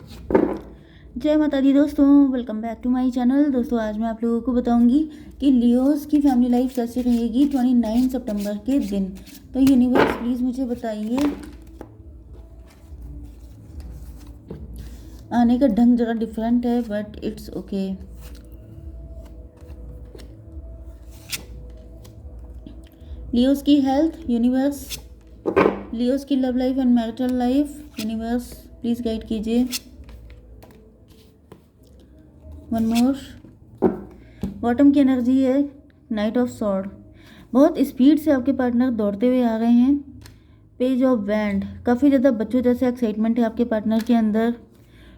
जय माता दी दोस्तों, welcome back to my channel. दोस्तों आज मैं आप लोगों को बताऊंगी कि लियोस की फैमिली लाइफ कैसे रहेगी 29 सितंबर के दिन। तो यूनिवर्स प्लीज़ मुझे बताइए, आने का ढंग ज़रा डिफरेंट है बट इट्स ओके। लियोस की हेल्थ यूनिवर्स, लियोस की love life and marital life universe please guide कीजिए। वन मोर, बॉटम की एनर्जी है नाइट ऑफ सॉर्ड। बहुत स्पीड से आपके पार्टनर दौड़ते हुए आ रहे हैं। पेज ऑफ वैंड, काफ़ी ज़्यादा बच्चों जैसे एक्साइटमेंट है आपके पार्टनर के अंदर।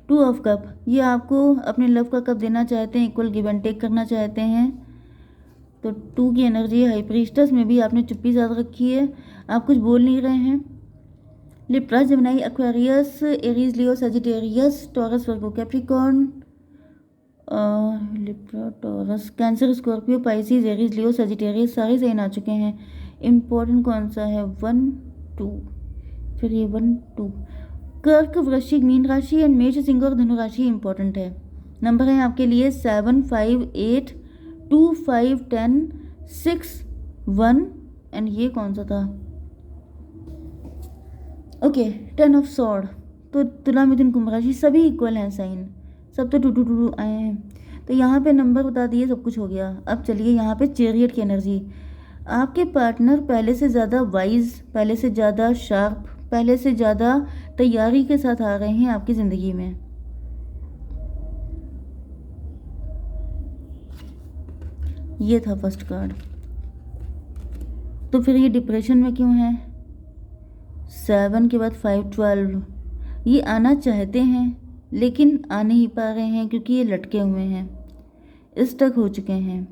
टू ऑफ कप, ये आपको अपने लव का कप देना चाहते हैं, इक्वल गिव एंड टेक करना चाहते हैं। तो टू की एनर्जी है हाई प्रीस्टेस, में भी आपने चुप्पी ज़्यादा रखी है, आप कुछ बोल नहीं रहे हैं। Libra, Gemini, Aquarius, Aries, Leo, Sagittarius, Taurus, Virgo, Capricorn, Libra, Taurus, Cancer, Scorpio, Pisces, Aries, Leo, Sagittarius सारे साइन आ चुके हैं। इम्पोर्टेंट कौन सा है? 1 2, फिर ये 1 2। कर्क, वृश्चिक, मीन राशि एंड मेष, सिंह और धनु राशि इंपॉर्टेंट है। नंबर है आपके लिए 7 5 8 2 5 10 6 1 एंड ये कौन सा था? Okay, 10 of sword. तो तुला, मिथुन, कुंभ राशि सभी इक्वल हैं साइन, सब तो 2 2 2 आए हैं। तो यहाँ पे नंबर बता दिए, सब कुछ हो गया। अब चलिए यहाँ पे चैरियट की एनर्जी। आपके पार्टनर पहले से ज़्यादा वाइज, पहले से ज़्यादा शार्प, पहले से ज़्यादा तैयारी के साथ आ रहे हैं आपकी ज़िंदगी में। ये था फर्स्ट कार्ड। तो फिर ये डिप्रेशन में क्यों है? 7 के बाद 5 12। ये आना चाहते हैं लेकिन आ नहीं पा रहे हैं क्योंकि ये लटके हुए हैं, स्टक हो चुके हैं।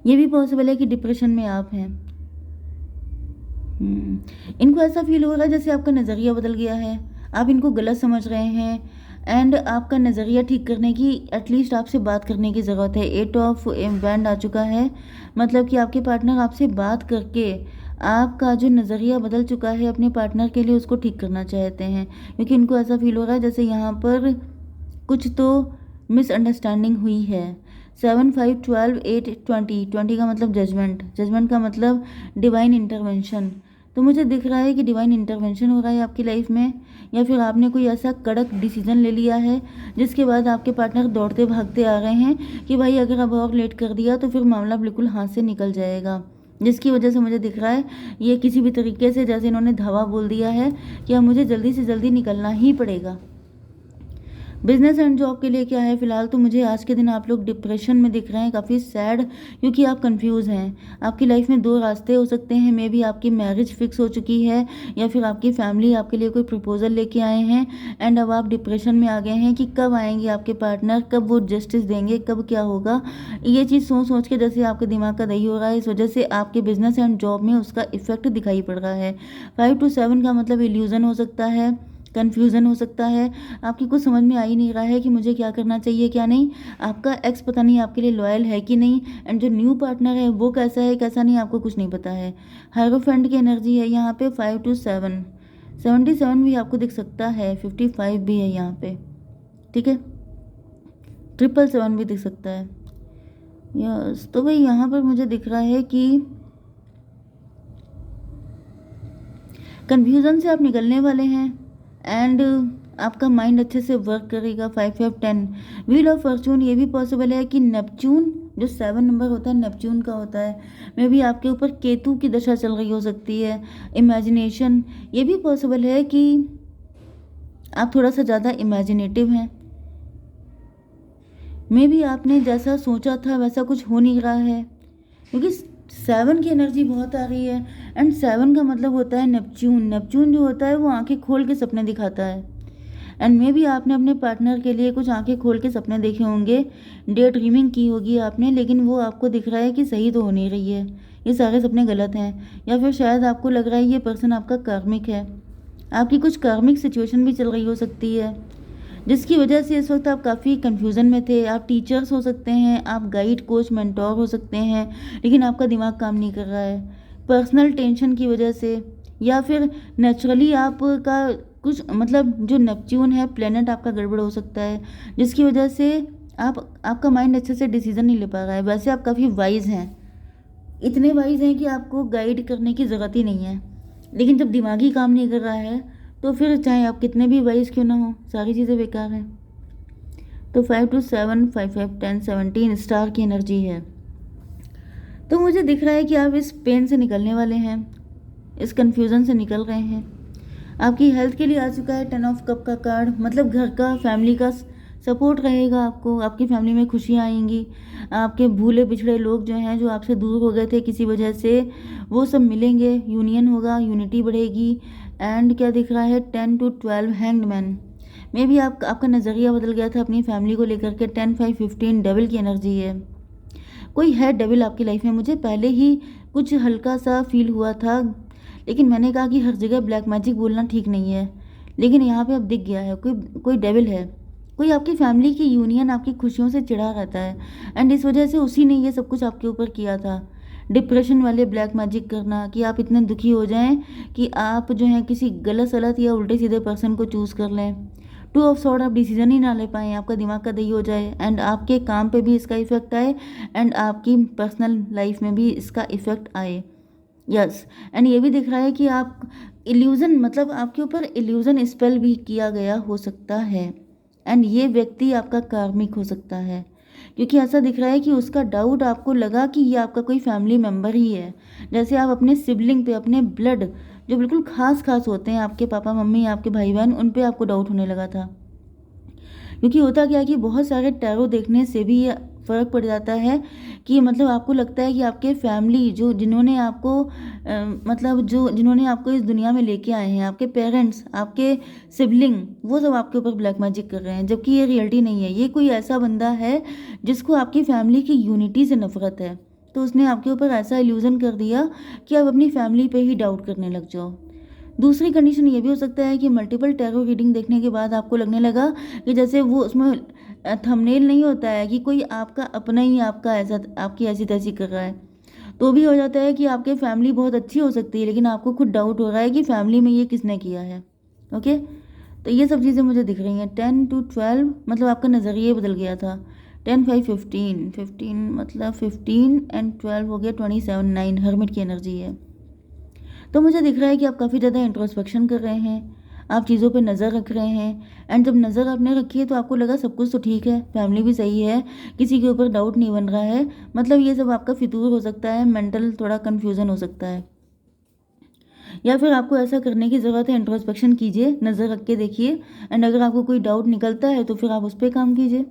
ये भी पॉसिबल है कि डिप्रेशन में आप हैं। इनको ऐसा फील हो रहा है जैसे आपका नज़रिया बदल गया है, आप इनको गलत समझ रहे हैं एंड आपका नज़रिया ठीक करने की, एटलीस्ट आपसे बात करने की ज़रूरत है। 8 ऑफ वैंड आ चुका है, मतलब कि आपके पार्टनर आपसे बात करके आपका जो नज़रिया बदल चुका है अपने पार्टनर के लिए, उसको ठीक करना चाहते हैं। क्योंकि इनको ऐसा फील हो रहा है जैसे यहाँ पर कुछ तो मिसअंडरस्टैंडिंग हुई है। 7 5 12 8 20, 20 का मतलब जजमेंट, जजमेंट का मतलब डिवाइन इंटरवेंशन। तो मुझे दिख रहा है कि डिवाइन इंटरवेंशन हो रहा है आपकी लाइफ में, या फिर आपने कोई ऐसा कड़क डिसीजन ले लिया है जिसके बाद आपके पार्टनर दौड़ते भागते आ रहे हैं कि भाई अगर अब और लेट कर दिया तो फिर मामला बिल्कुल हाथ से निकल जाएगा। जिसकी वजह से मुझे दिख रहा है ये किसी भी तरीके से, जैसे इन्होंने धावा बोल दिया है कि अब मुझे जल्दी से जल्दी निकलना ही पड़ेगा। बिजनेस एंड जॉब के लिए क्या है फिलहाल? तो मुझे आज के दिन आप लोग डिप्रेशन में दिख रहे हैं, काफ़ी सैड, क्योंकि आप कंफ्यूज हैं। आपकी लाइफ में दो रास्ते हो सकते हैं, मे बी आपकी मैरिज फिक्स हो चुकी है या फिर आपकी फैमिली आपके लिए कोई प्रपोजल लेके आए हैं एंड अब आप डिप्रेशन में आ गए हैं कि कब आएंगे आपके पार्टनर, कब वो जस्टिस देंगे, कब क्या होगा। ये चीज़ सोच सोच के जैसे आपके दिमाग का दही हो रहा है, इस वजह से आपके बिजनेस एंड जॉब में उसका इफेक्ट दिखाई पड़ रहा है। 5 to 7 का मतलब इल्यूजन हो सकता है, कन्फ्यूज़न हो सकता है, आपकी कुछ समझ में आ ही नहीं रहा है कि मुझे क्या करना चाहिए क्या नहीं। आपका एक्स पता नहीं आपके लिए लॉयल है कि नहीं, एंड जो न्यू पार्टनर है वो कैसा है कैसा नहीं, आपको कुछ नहीं पता है। हायरोफेंट की एनर्जी है यहाँ पे 5 to 7, 77 भी आपको दिख सकता है, 55 भी है यहाँ पे, ठीक है, 777 भी दिख सकता है। यस, तो भाई यहाँ पर मुझे दिख रहा है कि कन्फ्यूज़न से आप निकलने वाले हैं एंड आपका माइंड अच्छे से वर्क करेगा। 5 5 10, व्हील ऑफ फॉर्चून, ये भी पॉसिबल है कि नेपच्यून जो 7 नंबर होता है नेपच्यून का होता है, मे भी आपके ऊपर केतु की दशा चल रही हो सकती है। इमेजिनेशन, ये भी पॉसिबल है कि आप थोड़ा सा ज़्यादा इमेजिनेटिव हैं, मे भी आपने जैसा सोचा था वैसा कुछ हो नहीं रहा है, क्योंकि 7 की एनर्जी बहुत आ रही है एंड 7 का मतलब होता है नेपच्यून। नेपच्यून जो होता है वो आंखें खोल के सपने दिखाता है एंड मे भी आपने अपने पार्टनर के लिए कुछ आंखें खोल के सपने देखे होंगे, डे ड्रीमिंग की होगी आपने, लेकिन वो आपको दिख रहा है कि सही तो हो नहीं रही है, ये सारे सपने गलत हैं। या फिर शायद आपको लग रहा है ये पर्सन आपका कार्मिक है, आपकी कुछ कार्मिक सिचुएशन भी चल रही हो सकती है, जिसकी वजह से इस वक्त आप काफ़ी कन्फ्यूज़न में थे। आप टीचर्स हो सकते हैं, आप गाइड, कोच, मेंटोर हो सकते हैं, लेकिन आपका दिमाग काम नहीं कर रहा है पर्सनल टेंशन की वजह से, या फिर नेचुरली आपका कुछ मतलब जो नेपच्यून है प्लेनेट आपका गड़बड़ हो सकता है, जिसकी वजह से आपका माइंड अच्छे से डिसीजन नहीं ले पा रहा है। वैसे आप काफ़ी वाइज हैं, इतने वाइज हैं कि आपको गाइड करने की ज़रूरत ही नहीं है, लेकिन जब दिमागी काम नहीं कर रहा है तो फिर चाहे आप कितने भी वाइज क्यों ना हो, सारी चीज़ें बेकार हैं। तो 5 to 7, 5, 5, 10, 17 स्टार की एनर्जी है। तो मुझे दिख रहा है कि आप इस पेन से निकलने वाले हैं, इस कन्फ्यूज़न से निकल रहे हैं। आपकी हेल्थ के लिए आ चुका है 10 ऑफ कप का कार्ड, मतलब घर का, फैमिली का सपोर्ट रहेगा आपको, आपकी फैमिली में खुशियाँ आएंगी, आपके भूले पिछड़े लोग जो हैं, जो आपसे दूर हो गए थे किसी वजह से, वो सब मिलेंगे, यूनियन होगा, यूनिटी बढ़ेगी। एंड क्या दिख रहा है 10 to 12 हैंग्ड मैन। मे भी आपका नज़रिया बदल गया था अपनी फैमिली को लेकर के। 10, 5, 15 डेविल की एनर्जी है। कोई है डेविल आपकी लाइफ में, मुझे पहले ही कुछ हल्का सा फील हुआ था, लेकिन मैंने कहा कि हर जगह ब्लैक मैजिक बोलना ठीक नहीं है, लेकिन यहाँ पे अब दिख गया है कोई डेविल है। कोई आपकी फैमिली की यूनियन आपकी खुशियों से चिढ़ा रहता है, एंड इस वजह से उसी ने ये सब कुछ आपके ऊपर किया था। डिप्रेशन वाले ब्लैक मैजिक करना, कि आप इतने दुखी हो जाएं कि आप जो है किसी गलत सलत या उल्टे सीधे पर्सन को चूज़ कर लें। 2 ऑफ सॉर्ड, आप डिसीजन ही ना ले पाएँ, आपका दिमाग का दही हो जाए, एंड आपके काम पे भी इसका इफेक्ट आए, एंड आपकी पर्सनल लाइफ में भी इसका इफेक्ट आए। यस, एंड ये भी दिख रहा है कि आप इल्यूज़न, मतलब आपके ऊपर इल्यूज़न स्पेल भी किया गया हो सकता है, एंड ये व्यक्ति आपका कार्मिक हो सकता है, क्योंकि ऐसा दिख रहा है कि उसका डाउट आपको लगा कि ये आपका कोई फैमिली मेम्बर ही है। जैसे आप अपने सिबलिंग पे, अपने ब्लड जो बिल्कुल खास खास होते हैं, आपके पापा मम्मी, आपके भाई बहन, उन पे आपको डाउट होने लगा था। क्योंकि होता क्या है कि बहुत सारे टैरो देखने से भी ये फ़र्क पड़ जाता है कि मतलब आपको लगता है कि आपके फैमिली जो जिन्होंने आपको मतलब जो जिन्होंने आपको इस दुनिया में लेके आए हैं, आपके पेरेंट्स, आपके सिबलिंग, वो सब आपके ऊपर ब्लैक मैजिक कर रहे हैं, जबकि ये रियलिटी नहीं है। ये कोई ऐसा बंदा है जिसको आपकी फैमिली की यूनिटी से नफरत है, तो उसने आपके ऊपर ऐसा इल्यूज़न कर दिया कि आप अपनी फैमिली पे ही डाउट करने लग जाओ। दूसरी कंडीशन ये भी हो सकता है कि मल्टीपल टैरो रीडिंग देखने के बाद आपको लगने लगा कि जैसे वो उसमें थंबनेल नहीं होता है कि कोई आपका अपना ही आपका ऐसा आपकी ऐसी तैसी कर रहा है, तो भी हो जाता है कि आपके फैमिली बहुत अच्छी हो सकती है, लेकिन आपको खुद डाउट हो रहा है कि फैमिली में ये किसने किया है। ओके, तो ये सब चीज़ें मुझे दिख रही हैं। 10 to 12 मतलब आपका नज़रिया बदल गया था। 10, 5, 15 मतलब 15 एंड 12 हो गया 27, 9 हर्मिट की एनर्जी है। तो मुझे दिख रहा है कि आप काफ़ी ज़्यादा इंट्रोस्पेक्शन कर रहे हैं, आप चीज़ों पे नज़र रख रहे हैं, एंड जब नज़र आपने रखी है तो आपको लगा सब कुछ तो ठीक है, फैमिली भी सही है, किसी के ऊपर डाउट नहीं बन रहा है, मतलब ये सब आपका फितूर हो सकता है, मेंटल थोड़ा कन्फ्यूज़न हो सकता है, या फिर आपको ऐसा करने की ज़रूरत है। इंट्रोस्पेक्शन कीजिए, नज़र रख के देखिए, एंड अगर आपको कोई डाउट निकलता है तो फिर आप उस पर काम कीजिए।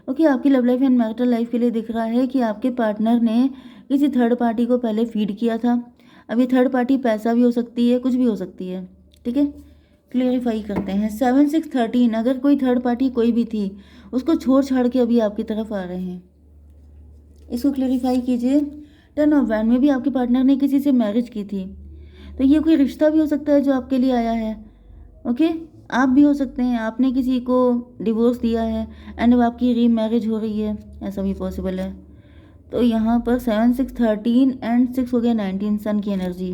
ओके, आपकी love life and marital life के लिए दिख रहा है कि आपके पार्टनर ने किसी थर्ड पार्टी को पहले फीड किया था। अब ये थर्ड पार्टी पैसा भी हो सकती है, कुछ भी हो सकती है, ठीक है। क्लियरिफाई करते हैं। 7, 6, 13, अगर कोई थर्ड पार्टी कोई भी थी, उसको छोड़ छाड़ के अभी आपकी तरफ आ रहे हैं, इसको क्लियरिफाई कीजिए। 10 ऑफ वैंड में भी आपके पार्टनर ने किसी से मैरिज की थी, तो ये कोई रिश्ता भी हो सकता है जो आपके लिए आया है। ओके, आप भी हो सकते हैं, आपने किसी को डिवोर्स दिया है एंड अब आपकी री मैरिज हो रही है, ऐसा भी पॉसिबल है। तो यहाँ पर 7, 6, 13 एंड 6 हो गया 19, सन की एनर्जी।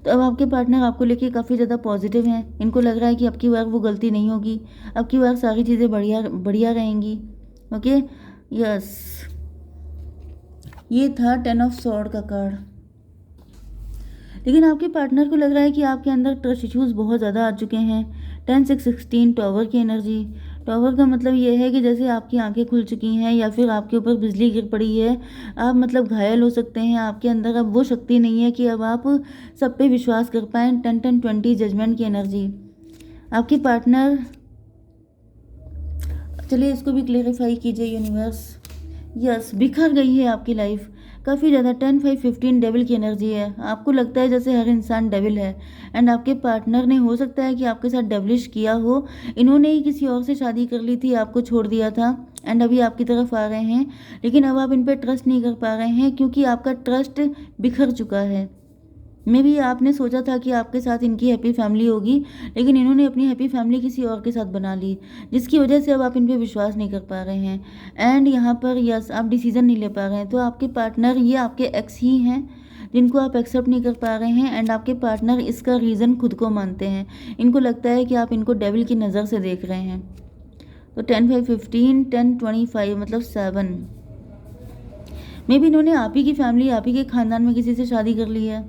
तो अब आपके पार्टनर आपको लेके काफ़ी ज़्यादा पॉजिटिव हैं, इनको लग रहा है कि अब की बार वो गलती नहीं होगी, अब की बार सारी चीज़ें बढ़िया बढ़िया रहेंगी। ओके, यस, ये था 10 ऑफ सॉर्ड का कार्ड। लेकिन आपके पार्टनर को लग रहा है कि आपके अंदर ट्रस्ट इश्यूज़ बहुत ज़्यादा आ चुके हैं। 10, 6, 16 टॉवर की एनर्जी। टॉवर का मतलब ये है कि जैसे आपकी आंखें खुल चुकी हैं या फिर आपके ऊपर बिजली गिर पड़ी है, आप मतलब घायल हो सकते हैं, आपके अंदर अब वो शक्ति नहीं है कि अब आप सब पे विश्वास कर पाएँ। 10, 10, 20 जजमेंट की एनर्जी। आपकी पार्टनर, चलिए इसको भी क्लेरिफाई कीजिए यूनिवर्स। यस, बिखर गई है आपकी लाइफ काफ़ी ज़्यादा। 10, 5, 15 डेविल की एनर्जी है। आपको लगता है जैसे हर इंसान डेविल है, एंड आपके पार्टनर ने हो सकता है कि आपके साथ डेविलिश किया हो, इन्होंने ही किसी और से शादी कर ली थी, आपको छोड़ दिया था, एंड अभी आपकी तरफ आ रहे हैं, लेकिन अब आप इन पर ट्रस्ट नहीं कर पा रहे हैं क्योंकि आपका ट्रस्ट बिखर चुका है। मे भी आपने सोचा था कि आपके साथ इनकी हैप्पी फैमिली होगी, लेकिन इन्होंने अपनी हैप्पी फैमिली किसी और के साथ बना ली, जिसकी वजह से अब आप इन पे विश्वास नहीं कर पा रहे हैं। एंड यहाँ पर यस, आप डिसीज़न नहीं ले पा रहे हैं। तो आपके पार्टनर ये आपके एक्स ही हैं, जिनको आप एक्सेप्ट नहीं कर पा रहे हैं, एंड आपके पार्टनर इसका रीज़न खुद को मानते हैं। इनको लगता है कि आप इनको डेविल की नज़र से देख रहे हैं। तो 10 5 15 10 25 मतलब 7 मे भी इन्होंने आप ही की फैमिली, आप ही के ख़ानदान में किसी से शादी कर ली है,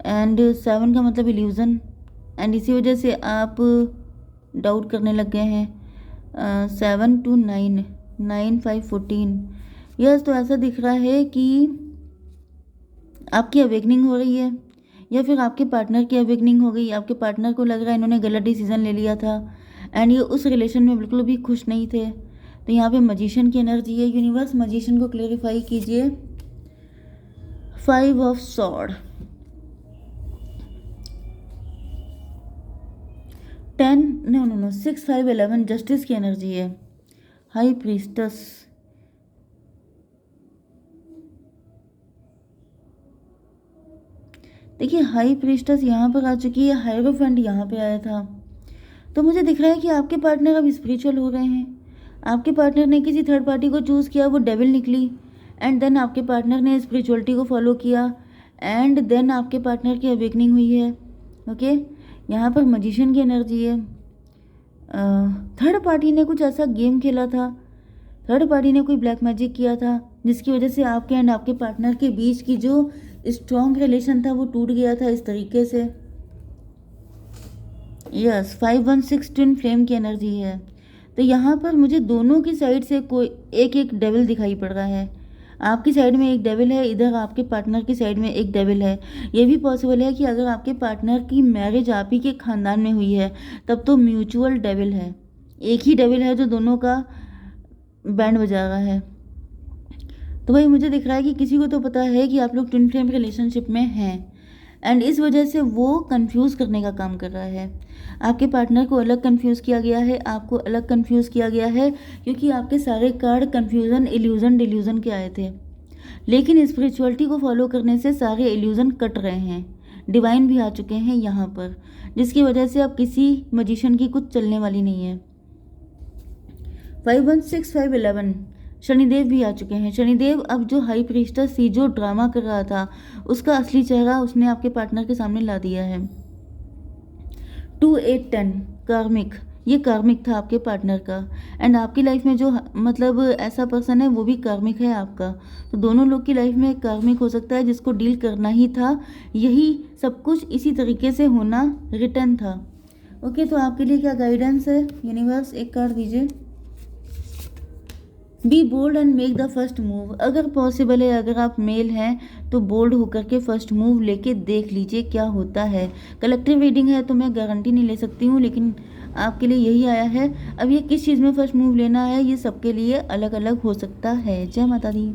एंड 7 का मतलब इल्यूज़न, एंड इसी वजह से आप डाउट करने लग गए हैं। 7 to 9 9 5 14 यस। तो ऐसा दिख रहा है कि आपकी अवेकनिंग हो रही है, या फिर आपके पार्टनर की अवेकनिंग हो गई। आपके पार्टनर को लग रहा है इन्होंने गलत डिसीजन ले लिया था, एंड ये उस रिलेशन में बिल्कुल भी खुश नहीं थे। तो यहाँ पे मजिशियन की एनर्जी है। यूनिवर्स मजिशियन को क्लेरिफाई कीजिए। 5 of Swords, 10 नो 6 5 11 जस्टिस की एनर्जी है। हाई प्रीस्टस, देखिए हाई प्रीस्टस यहाँ पर आ चुकी है, हायरोफेंट यहाँ पे आया था। तो मुझे दिख रहा है कि आपके पार्टनर अब स्पिरिचुअल हो गए हैं। आपके पार्टनर ने किसी थर्ड पार्टी को चूज़ किया, वो डेविल निकली, एंड देन आपके पार्टनर ने स्पिरिचुअलिटी को फॉलो किया, एंड देन आपके पार्टनर की अवेकनिंग हुई है। ओके, यहाँ पर मजिशियन की एनर्जी है। थर्ड पार्टी ने कुछ ऐसा गेम खेला था, थर्ड पार्टी ने कोई ब्लैक मैजिक किया था, जिसकी वजह से आपके एंड आपके पार्टनर के बीच की जो स्ट्रॉन्ग रिलेशन था वो टूट गया था इस तरीके से। यस, 516 ट्विन फ्लेम की एनर्जी है। तो यहाँ पर मुझे दोनों की साइड से कोई एक एक डेविल दिखाई पड़ रहा है। आपकी साइड में एक डेविल है, इधर आपके पार्टनर की साइड में एक डेविल है। ये भी पॉसिबल है कि अगर आपके पार्टनर की मैरिज आप ही के ख़ानदान में हुई है, तब तो म्यूचुअल डेविल है, एक ही डेविल है जो दोनों का बैंड बजा रहा है। तो भाई मुझे दिख रहा है कि किसी को तो पता है कि आप लोग ट्विन फ्लेम रिलेशनशिप में हैं, एंड इस वजह से वो कंफ्यूज करने का काम कर रहा है। आपके पार्टनर को अलग कंफ्यूज किया गया है, आपको अलग कंफ्यूज किया गया है, क्योंकि आपके सारे कार्ड कंफ्यूजन, इल्यूजन, डिल्यूजन के आए थे। लेकिन स्पिरिचुअलिटी को फॉलो करने से सारे इल्यूजन कट रहे हैं, डिवाइन भी आ चुके हैं यहाँ पर, जिसकी वजह से अब किसी मजिशियन की कुछ चलने वाली नहीं है। 516 511 शनिदेव भी आ चुके हैं। शनिदेव अब जो हाई प्रीस्टस थी, जो ड्रामा कर रहा था, उसका असली चेहरा उसने आपके पार्टनर के सामने ला दिया है। 2 8 10 कार्मिक, ये कार्मिक था आपके पार्टनर का, एंड आपकी लाइफ में जो मतलब ऐसा पर्सन है वो भी कार्मिक है आपका। तो दोनों लोग की लाइफ में कार्मिक हो सकता है जिसको डील करना ही था। यही सब कुछ इसी तरीके से होना रिटर्न था। ओके, तो आपके लिए क्या गाइडेंस है यूनिवर्स? एक कार्ड दीजिए। Be bold and make the first move. अगर पॉसिबल है, अगर आप मेल हैं तो बोल्ड होकर के फर्स्ट मूव लेके देख लीजिए क्या होता है। कलेक्टिव रीडिंग है तो मैं गारंटी नहीं ले सकती हूँ, लेकिन आपके लिए यही आया है। अब ये किस चीज़ में फर्स्ट मूव लेना है, ये सबके लिए अलग अलग हो सकता है। जय माता दी।